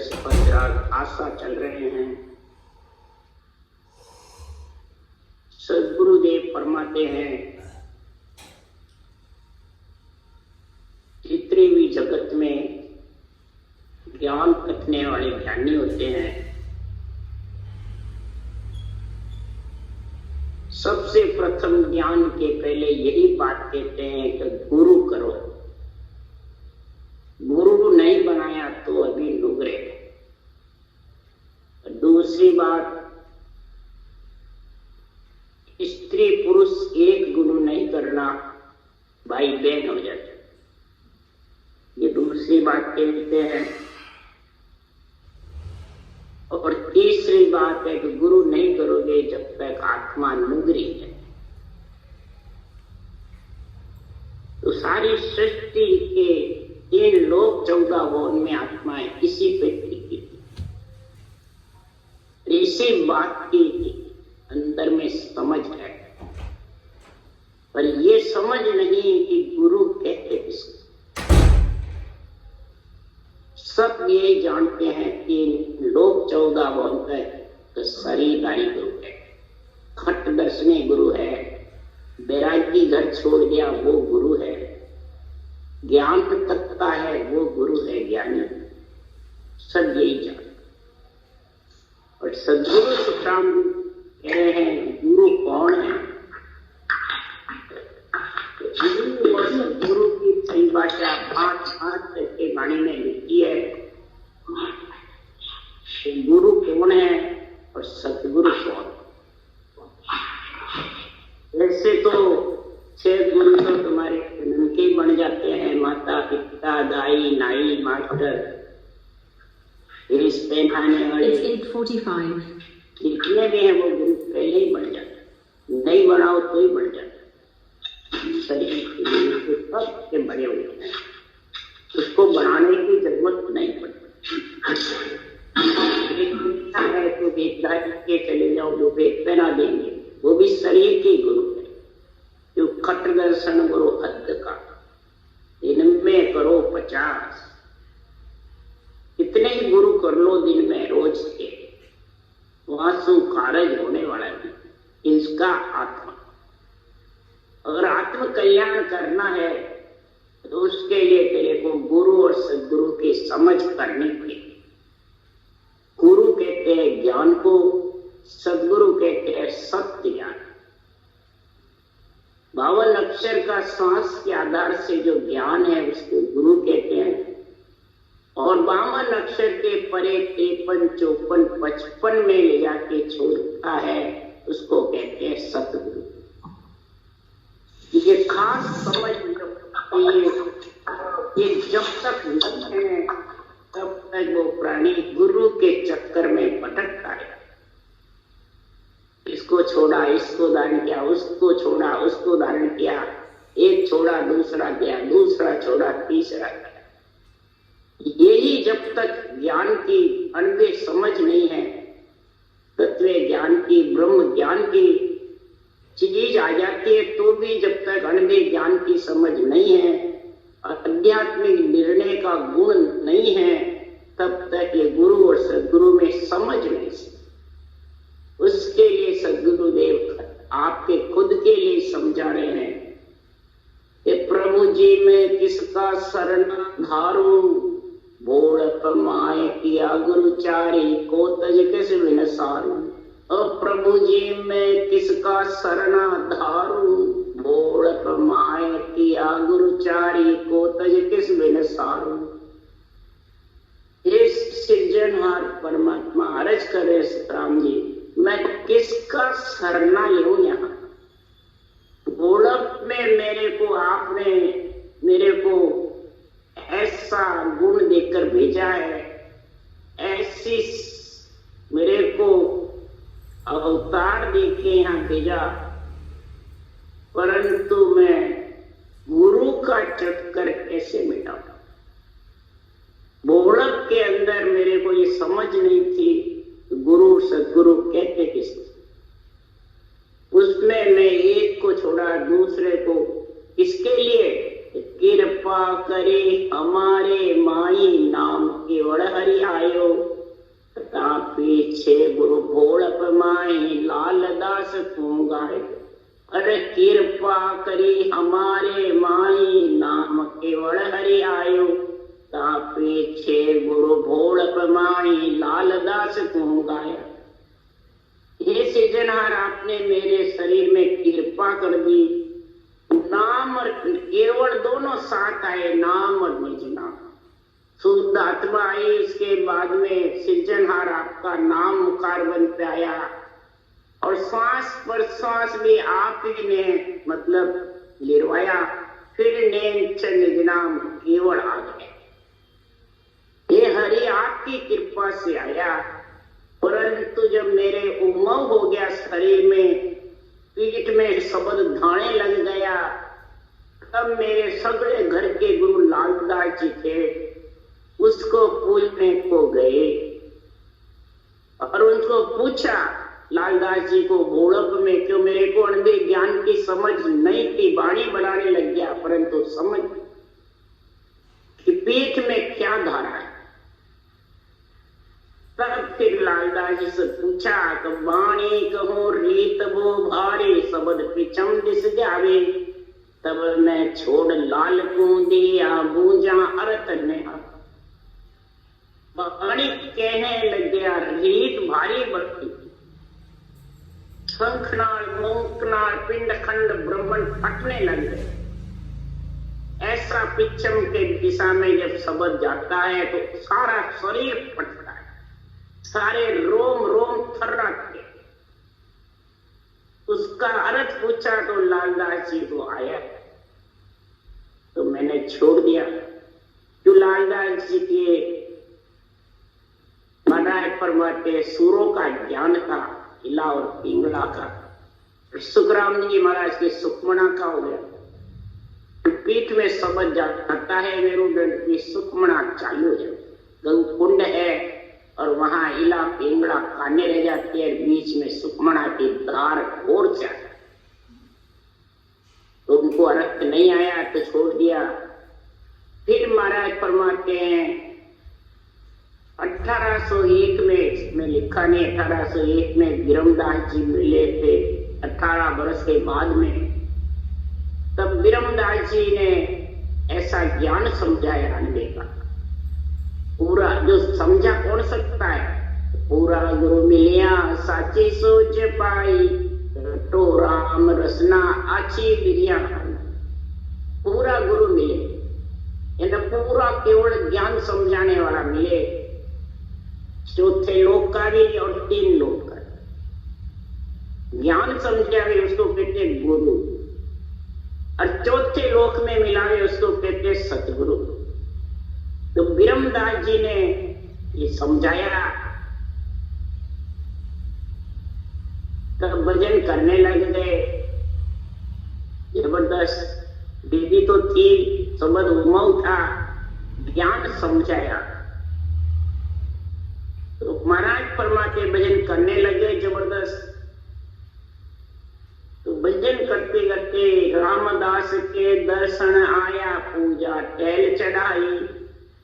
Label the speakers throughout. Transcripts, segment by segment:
Speaker 1: बृहस्पति आशा चल रहे हैं। सदगुरुदेव फरमाते हैं, जितने भी जगत में ज्ञान कथने वाले ज्ञानी होते हैं, सबसे प्रथम ज्ञान के पहले यही बात कहते हैं कि गुरु करो। गुरु नहीं बनाया तो अभी नुगरे। दूसरी बात, स्त्री पुरुष एक गुरु नहीं करना, भाई बहन हो जाते। ये दूसरी बात कहते हैं। और तीसरी बात है कि गुरु नहीं करोगे जब तक आत्मा नुगरी है। तो सारी सृष्टि के इन लोक 14 भवन में आत्माएं इसी पे टिकी थी। इसी बात की अंदर में समझ है, पर ये समझ नहीं कि गुरु कहते किसको। सब ये जानते हैं कि लोक 14 भवन का शरीरधारी गुरु है, खट दर्शनी गुरु है, बैरागी घर छोड़ गया वो गुरु है, ज्ञान तत्ता है वो गुरु है, ज्ञानी। सब यही जानते। और सदगुरु सुखराम कह रहे हैं गुरु कौन है। गुरु और सदगुरु की परिभाषा 5 के वाणी में लिखी है। गुरु कौन है और सदगुरु कौन। वैसे तो 6 गुरु तो तुम्हारे उनके ही बन जाते हैं, माता पिता दाई नाई मास्टर, पहनाने वाले, जितने भी हैं वो गुरु पहले ही बन जाते। नहीं बनाओ तो ही बन जाता। शरीर के लिए सबसे बड़े होते हैं, उसको बनाने की जरूरत नहीं पड़ती। है तो वेद के चले जाओ, जो वेद पहना देंगे वो भी शरीर के गुरु है। जो खट दर्शन गुरु हद का, इनमें करो 50। इतने ही गुरु कर लो दिन में रोज के, वहां से कारज होने वाला है इसका आत्मा। अगर आत्म कल्याण करना है तो उसके लिए तेरे को गुरु और सदगुरु की समझ करनी पड़ेगी। गुरु कहते हैं ज्ञान को, सदगुरु कहते हैं सत्य ज्ञान। 52 अक्षर का श्वास के आधार से जो ज्ञान है उसको गुरु कहते हैं। और 52 अक्षर के परे 53, 54, 55 में ले जाके छोड़ता है उसको कहते हैं सतगुरु। ये खास समझ ये जब तक नहीं है तब तक वो प्राणी गुरु के चक्कर में भटकता है। इसको छोड़ा, इसको धारण किया, उसको छोड़ा, उसको धारण किया, एक छोड़ा दूसरा गया, दूसरा छोड़ा तीसरा गया। यही जब तक ज्ञान की अनवे समझ नहीं है, तत्व ज्ञान की, ब्रह्म ज्ञान की चीज आ जाती है, तो भी जब तक अनवे ज्ञान की समझ नहीं है, आध्यात्मिक निर्णय का गुण नहीं है, तब तक ये गुरु और सदगुरु में समझ नहीं सकते। उसके लिए सदगुरुदेव आपके खुद के लिए समझा रहे हैं कि प्रभु जी में किसका शरण धारू, बोल माए किया गुरुचारी को तज किस बिन सारू। प्रभु जी में किसका शरणा धारू, बोल माए किया गुरुचारी को तज किस बिन सारू। इस सृजनहार परमात्मा अर्ज करे राम जी, मैं किसका शरणा लूं। यहाँ गोलक में मेरे को आपने मेरे को ऐसा गुण देकर भेजा है, ऐसी मेरे को अवतार देके यहाँ भेजा, परंतु मैं गुरु का चक्कर कैसे मिटाऊं। बोलक के अंदर मेरे को ये समझ नहीं थी गुरु सदगुरु कहते किसको। उसमें मैं एक को छोड़ा दूसरे को, किसके लिए? कृपा कृपा करे हमारे माई नाम केवल हरि आयो। ता पीछे गुरु भोलप माई लाल दास तू गाय। अरे कृपा करी हमारे माई नाम केवल हरि आयो। ता पीछे गुरु भोलप माई लाल दास तू गाय। हे सृजनहार, आपने मेरे शरीर में कृपा कर दी। नाम और केवल दोनों साथ आए, नाम और निज नाम। शुद्ध आत्मा आई, उसके बाद में सृजनहार आपका नाम मुखार बन पे आया और श्वास पर श्वास भी आप ही ने मतलब लिरवाया। फिर नेच निज नाम केवल आ गए। ये हरि आपकी कृपा से आया। परंतु जब मेरे उमंग हो गया शरीर में, पीठ में शब्द धाने लग गया, तब मेरे सगड़े घर के गुरु लालदास जी थे, उसको पूछने को गए और उनको पूछा, लालदास जी को भोलप में, क्यों मेरे को अंधे ज्ञान की समझ नहीं थी, वाणी बनाने लग गया, परंतु समझ कि पीठ में क्या धारा है। तब फिर लालदास जी से पूछा तो वाणी कहो रीत वो भारी, शब्द पिछम दिस जावे। तब मैं छोड़ लाल को दिया बूझा अर्थ ने। वाणी कहने लग गया, रीत भारी बढ़ती, शंखनाल मुंकनाल पिंडखंड ब्रह्मण फटने लग गए। ऐसा पिछम के दिशा में जब शब्द जाता है तो सारा शरीर फटता है, सारे रोम रोम थर्राते। उसका अर्थ पूछा तो लालदास जी को आया, तो मैंने छोड़ दिया। जो लालदास जी के महाराज परमात्मा सूरों का ज्ञान था, इला और पिंगला का। सुखराम जी महाराज के सुखमणा का हो गया। पीठ में समझ जाता है मेरुदंड की सुखमणा चालू है, गंकुंड है और वहां इला पिंगला काने रह जाती है, बीच में सुखमणा की दार ओर जाता। तो उनको अर्थ नहीं आया तो छोड़ दिया। फिर महाराज फरमाते हैं 1801 में लिखा नहीं, 1801 में विरमदास जी मिले थे 18 वर्ष के बाद में। तब विरमदास जी ने ऐसा ज्ञान समझाया अंधे का, पूरा जो समझा कौन सकता है। पूरा गुरु मिलिया साची सोच पाई, तो राम रसना आची बिरिया। पूरा गुरु मिले, पूरा केवल ज्ञान समझाने वाला मिले, चौथे लोक का भी और 3 लोक का। ज्ञान समझावे उसको कहते गुरु, और चौथे लोक में मिलावे उसको कहते सतगुरु। तो विरमदास जी ने ये समझाया, तब भजन करने लग गए जबरदस्त। दीदी तो थी, समझ उमंग था, ज्ञान समझाया। तो महाराज परमात्मा भजन करने लगे जबरदस्त। तो भजन करते करते रामदास के दर्शन आया, पूजा टहल चढ़ाई।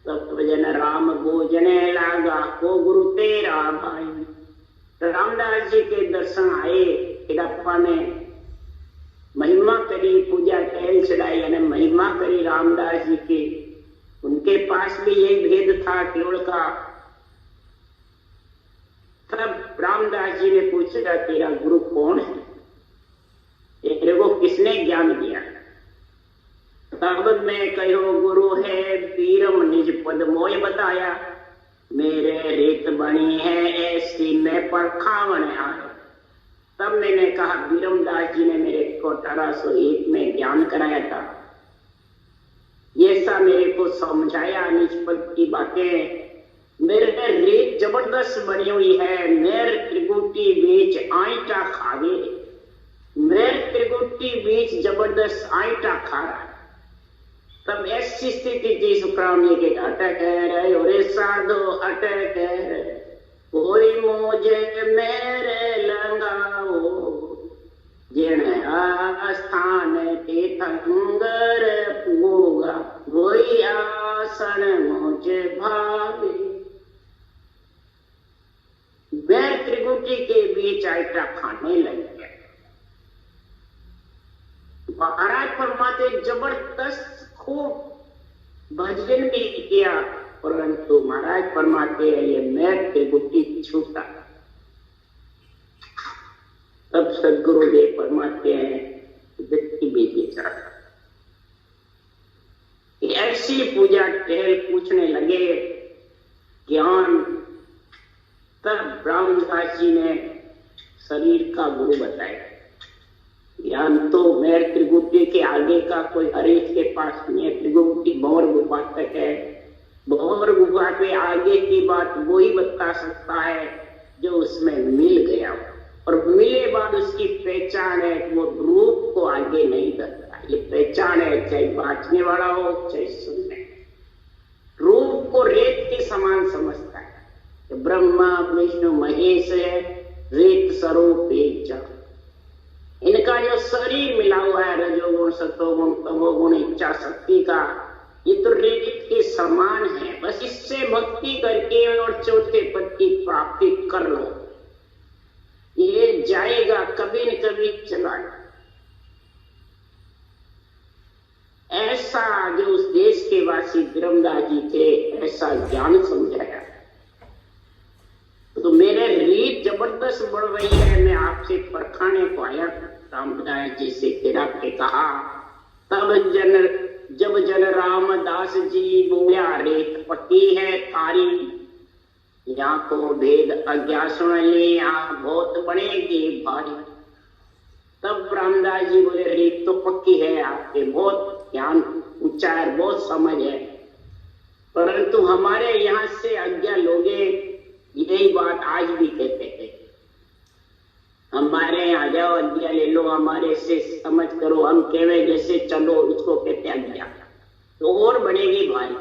Speaker 1: तब भजन राम भोजने लागा, को गुरु तेरा भाई। रामदास जी के दर्शन आए, हिडप्पा में महिमा करी, पूजा टहल चढ़ाई, यानी महिमा करी रामदास जी की। उनके पास भी यही भेद था केवल का। तब रामदास जी ने पूछा, तेरा गुरु कौन है, तेरे को किसने ज्ञान दिया। तब मैं कहो गुरु है पीरम, निज पद मोय बताया। मेरे रीत बनी है ऐसी मैं परखावन आया। तब मैंने कहा, विरमदास जी ने मेरे को 1801 में ज्ञान कराया था, ये सा मेरे को समझाया निज पद की बातें। मेरे रीत जबरदस्त बनी हुई है, मेरे त्रिगुटी बीच आईटा खावे। मेरे त्रिगुटी बीच जबरदस्त आईटा खा रहा है। तब ऐसी स्थिति थी सुखराम जी के, अटक रहे रे साधो अटक रहे, कोई मुझे मेरे लगाओ, जिन आस्थान तीर्थंकर पूगा वो साइटा खाने लग गया। महाराज फरमाते जबरदस्त खूब भजन भी किया, परंतु महाराज फरमाते हैं ये मैं त्रिगुटी छूटा। तब सदगुरुदेव फरमाते हैं व्यक्ति बीते चढ़ा। ऐसी पूजा टहल पूछने लगे ज्ञान। तब ब्रह्मदास जी ने शरीर का गुरु बताया। ज्ञान तो मेरे त्रिगुटी के आगे का कोई हरीश के पास नहीं है। त्रिगुटी भंवर गुफा तक है। भंवर गुफा के आगे की बात वही बता सकता है जो उसमें मिल गया, और मिले बाद उसकी पहचान है। वो रूप को आगे नहीं करता। ये पहचान है, चाहे बांचने वाला हो चाहे सुनने। रूप को रेत के समान समझता है। ब्रह्मा विष्णु महेश है, रेत स्वरूप एक जड़। इनका जो शरीर मिला हुआ है रजोगुण सतोगुण तमोगुण इच्छा शक्ति का, ये तो रेत के समान है। बस इससे भक्ति करके और चौथे पद की प्राप्ति कर लो, ये जाएगा कभी न कभी चला। ऐसा जो उस देश के वासी ब्रह्मदास जी थे, ऐसा ज्ञान समझाया। तो मेरे रीत जबरदस्त बढ़ रही है। मैं आपसे परखाने को आया रामदास जी से तेरा के कहा। तब जब जन रामदास जी बोया रेत पकी है तारी, यहाँ को भेद अज्ञा सुन ले, यहाँ बहुत बड़ेगी भारी। तब रामदास जी बोले रेत तो पक्की है आपके, बहुत ज्ञान ऊंचा है, बहुत समझ है, परंतु हमारे यहाँ से अज्ञा लोगे यही बात आज भी कहते हैं। हमारे यहाँ आ जाओ अज्ञा ले लो, हमारे से समझ करो, हम कहवे जैसे चलो, उसको कहते अज्ञा। तो और बढ़ेगी भाई।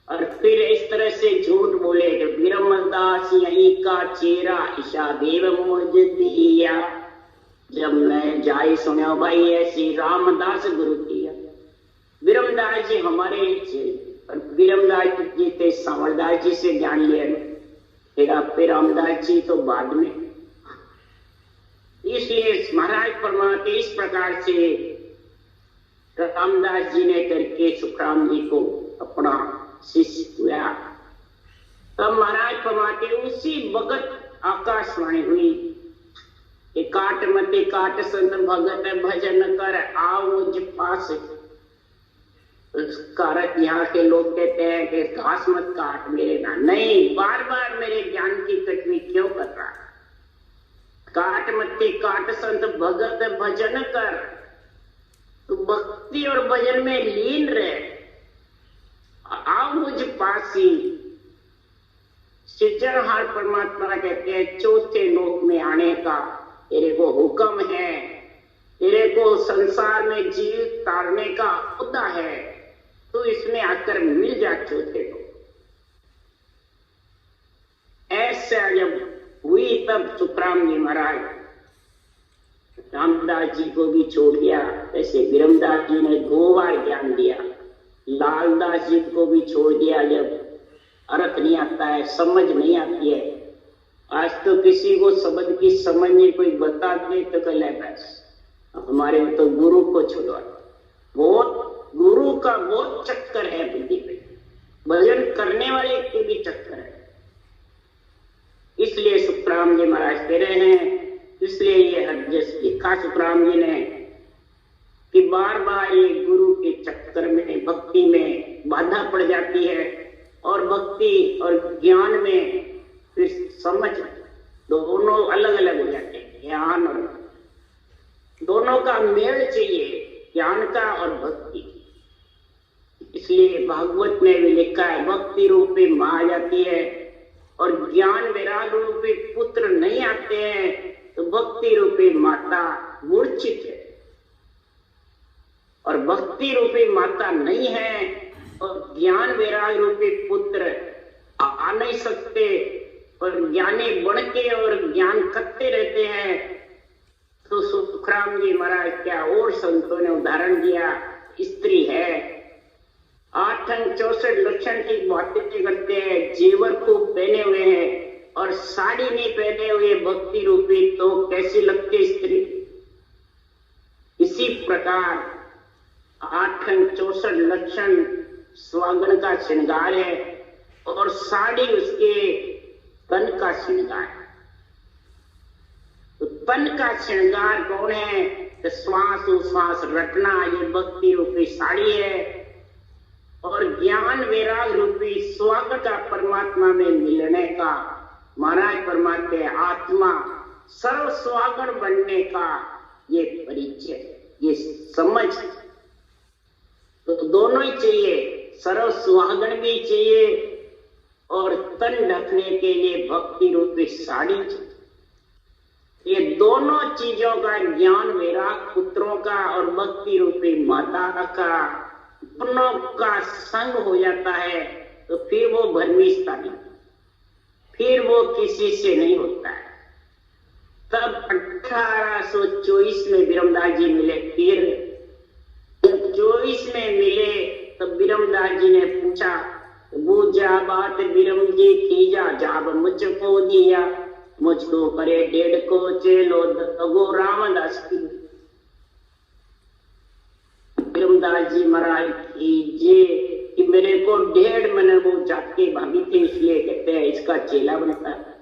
Speaker 1: और फिर इस तरह से झूठ बोले कि ब्रह्मदास यही का चेहरा ईशा देव मुझ दिया। जब मैं जाई सुनो भाई ऐसी रामदास गुरु किया। ब्रह्मदास जी हमारे और ब्रह्मदास जी थे सांवरदास जी से ज्ञान लिया, फिर आपके रामदास जी तो बाद में। इसलिए महाराज फरमाते इस प्रकार से रामदास जी ने करके सुखराम जी को अपना शिष्य हुआ। तब महाराज फरमाते उसी वक्त आकाशवाणी हुई कि काट मते काट संत भगत भजन कर आओ मुझ पास। कारक यहाँ के लोग कहते हैं कि घास मत काट मेरे ना, नहीं, बार बार मेरे ज्ञान की कटनी क्यों कर रहा। काट मते काट संत भगत भजन कर, तो भक्ति और भजन में लीन रहे, आओ मुझ पासी। सृजनहार परमात्मा कहते हैं चौथे लोक में आने का तेरे को हुक्म है, तेरे को संसार में जीव तारने का खुदा है, तो इसमें आकर मिल जा चौथे लोक। ऐसा जब हुई तब सुखराम जी महाराज रामदास जी को भी छोड़ दिया। ऐसे ब्रह्मदास जी ने 2 बार ज्ञान दिया। लालदास जी को भी छोड़ दिया जब अर्थ नहीं आता है, समझ नहीं आती है। आज तो किसी को शब्द की समझ नहीं, कोई बता दे तो कल है बस। हमारे तो गुरु को छोड़वा, बहुत गुरु का बहुत चक्कर है बुद्धि पे, भजन करने वाले के भी चक्कर है। इसलिए सुखराम जी महाराज कह रहे हैं, इसलिए ये हरजस लिखा सुखराम जी ने कि बार बार ये गुरु के चक्कर में भक्ति में बाधा पड़ जाती है, और भक्ति और ज्ञान में फिर समझ दोनों अलग अलग हो जाते हैं। ज्ञान और दोनों का मेल चाहिए, ज्ञान का और भक्ति। इसलिए भागवत में भी लिखा है भक्ति रूपी मां आ जाती है और ज्ञान वैराग रूपी पुत्र नहीं आते हैं, तो भक्ति रूपी माता मूर्छित है। और भक्ति रूपी माता नहीं है और ज्ञान वैराग रूपी पुत्र आ नहीं सकते, पर ज्ञानी बन के और ज्ञान करते रहते हैं। तो सुखराम जी महाराज क्या और संतों ने उदाहरण दिया, स्त्री है 864 लक्षण की बातें करते हैं, जेवर खूब पहने हुए हैं और साड़ी नहीं पहने हुए भक्ति रूपी तो कैसी लगती स्त्री। इसी प्रकार 64 लक्षण स्वागण का श्रृंगार है और साड़ी उसके तन का श्रृंगार है। तो तन का श्रृंगार कौन है? तो श्वास उश्वास रटना, ये भक्ति रूपी साड़ी है। और ज्ञान वैराग रूपी स्वागत का परमात्मा में मिलने का, महाराज परमात्मा आत्मा सर्व स्वागण बनने का ये परिचय, ये समझ। तो दोनों ही चाहिए, सर्व सुहागण भी चाहिए और तन ढकने के लिए भक्ति रूपी साड़ी चाहिए। ये दोनों चीजों का ज्ञान वैराग पुत्रों का और भक्ति रूपी माता का दोनों का संग हो जाता है तो फिर वो भरमिष्ठता नहीं, फिर वो किसी से नहीं होता है। तब 1824 में बिरमदास जी मिले। फिर जब 24 में मिले तब बिरमदास जी ने पूछा, बूझा बात बिरम जी की जा, जाब मुझको दिया, मुझको करे 1.5 को चेलो दगो रामदास की। बिरमदास जी महाराज कीजिए कि मेरे को 1.5 महीने वो जाके भाभी थे, इसलिए कहते हैं इसका चेला बनता है।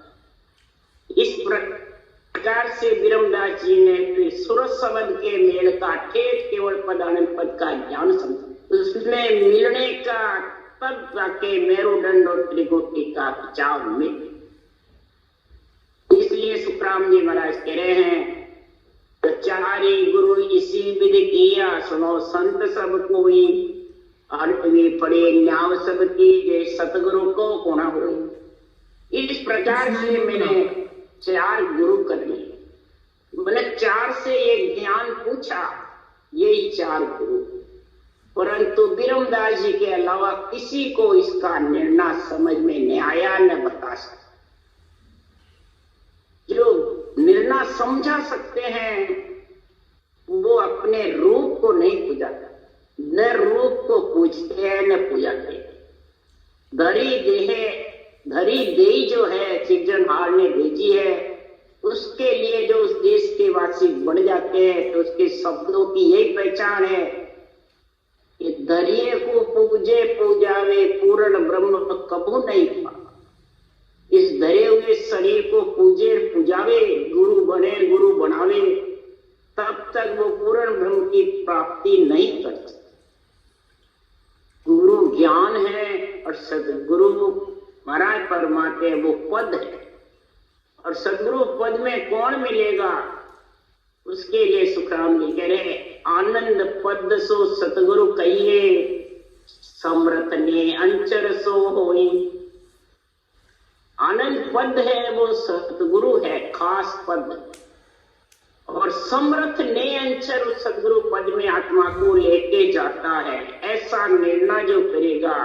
Speaker 1: इस प्रकार से बिरमदास जी ने सूरज शब्द के मेल का ठेठ केवल पद आनंद पद का ज्ञान समझा। उसमें मिलने का तब जाके मेरुदंड और त्रिकोटि का बचाव में। इसलिए सुखराम जी महाराज कह रहे हैं, चारी गुरु इसी विधि किया, सुनो संत सब कोई, 8वीं पढ़े न्याव सब कीजे, सतगुरु को कोना हुई। इस प्रकार से मैंने 4 गुरु कर लिए। मैंने 4 से ये ज्ञान पूछा, यही 4 गुरु। परंतु बिरमदास जी के अलावा किसी को इसका निर्णय समझ में नहीं आया, न बता सकता। जो निर्णय समझा सकते हैं वो अपने रूप को नहीं पूजाते, न रूप को पूजते हैं न पूजाते। धरी देही जो है सिरजनहार ने भेजी है, उसके लिए जो उस देश के वासी बढ़ जाते हैं तो उसके शब्दों की यही पहचान है कि धरिये को पूजे पूजावे, पूर्ण ब्रह्म कबू नहीं पा। इस धरे हुए शरीर को पूजे पूजावे, गुरु बने गुरु बनावे, तब तक वो पूर्ण ब्रह्म की प्राप्ति नहीं कर सकते। गुरु ज्ञान है और सदगुरु महाराज परमात्मा वो पद है। और सदगुरु पद में कौन मिलेगा? उसके लिए सुखराम जी कह रहे, आनंद पद सो सतगुरु कहिए, समरथ ने अंचर सो होई। आनंद पद है वो सतगुरु है, खास पद। और समर्थ ने अंचर उस सतगुरु पद में आत्मा को लेके जाता है। ऐसा निर्णय जो करेगा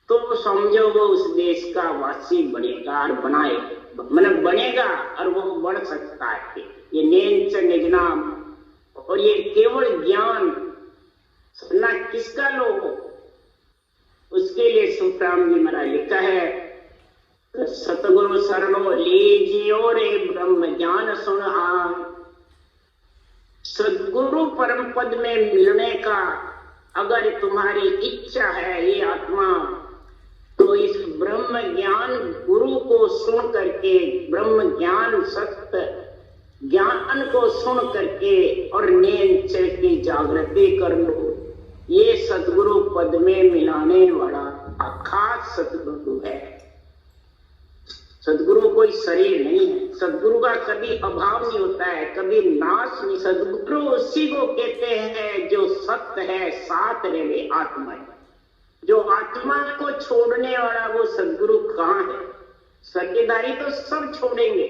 Speaker 1: तो समझो वो उस देश का वासी बनेगा और बनाएगा, मतलब बनेगा और वो बढ़ सकता है। ये नेंच निजनाम और ये केवल ज्ञान सुनना किसका लोग हो, उसके लिए सुखराम जी महाराज लिखा है, सतगुरु शरणो लीजियो रे ब्रह्म ज्ञान सुन आन। सदगुरु परम पद में मिलने का अगर तुम्हारी इच्छा है ये आत्मा, तो इस ब्रह्म ज्ञान गुरु को सुन करके, ब्रह्म ज्ञान सत्य ज्ञान को सुन करके और नेंचर की जागृति कर लो। ये सदगुरु पद में मिलाने वाला खास सदगुरु है। सदगुरु कोई शरीर नहीं है, सदगुरु का कभी अभाव नहीं होता है, कभी नाश नहीं। सदगुरु उसी को कहते हैं जो सत्य है, साथ रहे आत्मा है। जो आत्मा को छोड़ने वाला वो सदगुरु कहाँ है? सत्यधारी तो सब छोड़ेंगे,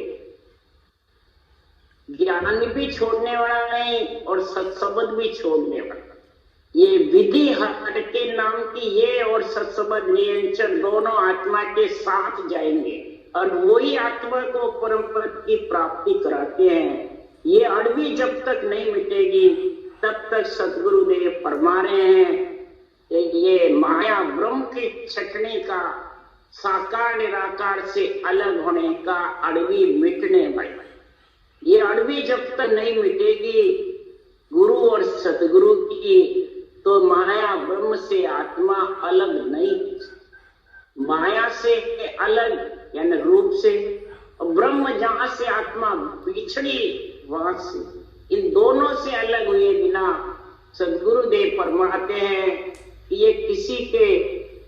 Speaker 1: ज्ञान भी छोड़ने वाला नहीं और सत्सबद भी छोड़ने वाला। ये विधि हट के नाम की ये और सत्सबद नियंत्रण दोनों आत्मा के साथ जाएंगे और वही आत्मा को परम पद की प्राप्ति कराते हैं। ये अड़वी जब तक नहीं मिटेगी तब तक सदगुरुदेव फरमा रहे हैं कि ये माया ब्रह्म की छटने का साकार निराकार से अलग होने का अड़वी मिटने वाली। ये अड़वी जब तक नहीं मिटेगी गुरु और सतगुरु की, तो माया ब्रह्म से आत्मा अलग नहीं। माया से अलग यानी रूप से, और ब्रह्म जहां से आत्मा बिछड़ी वहां से, इन दोनों से अलग हुए बिना सदगुरुदेव फरमाते हैं कि ये किसी के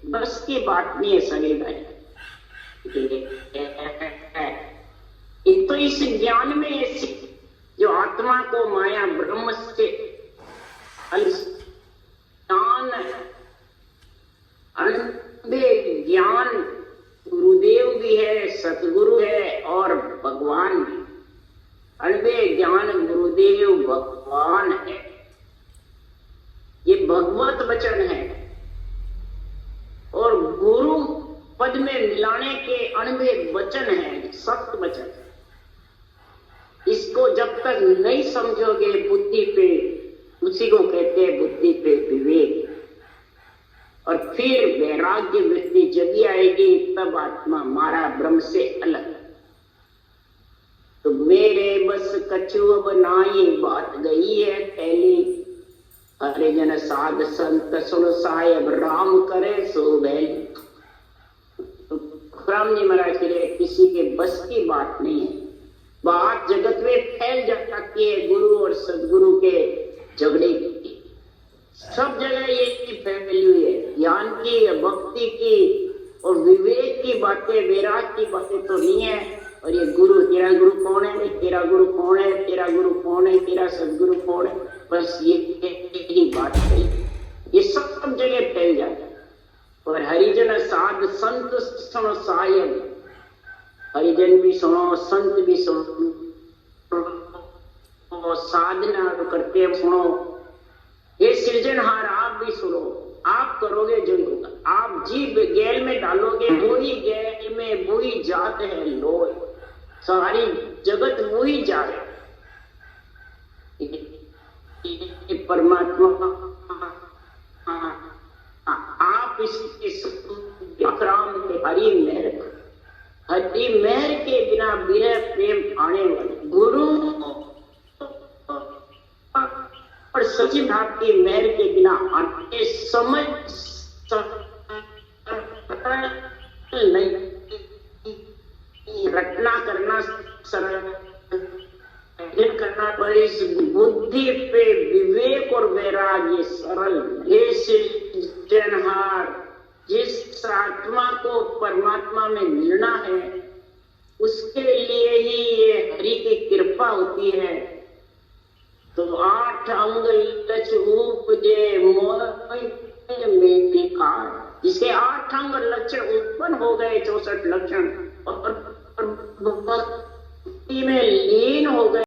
Speaker 1: बस की बात नहीं है सगे भाई। तो इस ज्ञान में ऐसी जो आत्मा को माया ब्रह्म से ज्ञान गुरुदेव भी है, सतगुरु है और भगवान भी। अनबे ज्ञान गुरुदेव भगवान है, ये भगवत वचन है। और गुरु पद में मिलाने के अनबे वचन है, सत्य वचन। इसको जब तक नहीं समझोगे बुद्धि पे, उसी को कहते हैं बुद्धि पे विवेक। और फिर वैराग्य वृत्ति जगी आएगी, तब आत्मा मारा ब्रह्म से अलग। तो मेरे बस कछु अब नाई बात गई है पहली, हरिजन साध संत सुन साहेब राम करे सो बैली। तो राम जी महाराज के लिए किसी के बस की बात नहीं है। बात जगत में फैल जाती है गुरु और सदगुरु के झगड़े की। सब जगह ये फैली हुई है, ज्ञान की, भक्ति की और विवेक की बातें, वैराग की बातें तो नहीं है। और ये गुरु, तेरा गुरु कौन है, तेरा गुरु कौन है, तेरा गुरु कौन है, तेरा सदगुरु कौन है, बस ये बात है। ये सब जगह फैल जाता है। और हरिजन साध संत सुनो सायब, हरिजन भी सुनो, संत भी सुनो, साधना करते सुनो। ये सृजनहार आप भी सुनो, आप करोगे जो होगा। आप जीव गैल में डालोगे, वही गैल में वही जात है लोय, सारी जगत वही जा रहे। परमात्मा आप इसके अकराम के हरि मेहर के बिना विरह प्रेम आने वाले गुरु और सच्ची भाव की मेहर के बिना आने समझ नहीं, रटना करना सरल करना पड़े। इस बुद्धि पे विवेक और वैराग्य सरल। ये सृजनहार जिस आत्मा को परमात्मा में मिलना है, उसके लिए ही ये हरि की कृपा होती है। तो 8 अंग लक्ष उपजे में विकार, जिसके 8 अंग लक्षण उत्पन्न हो गए, 64 लक्षण, और भक्ति में लीन हो गए।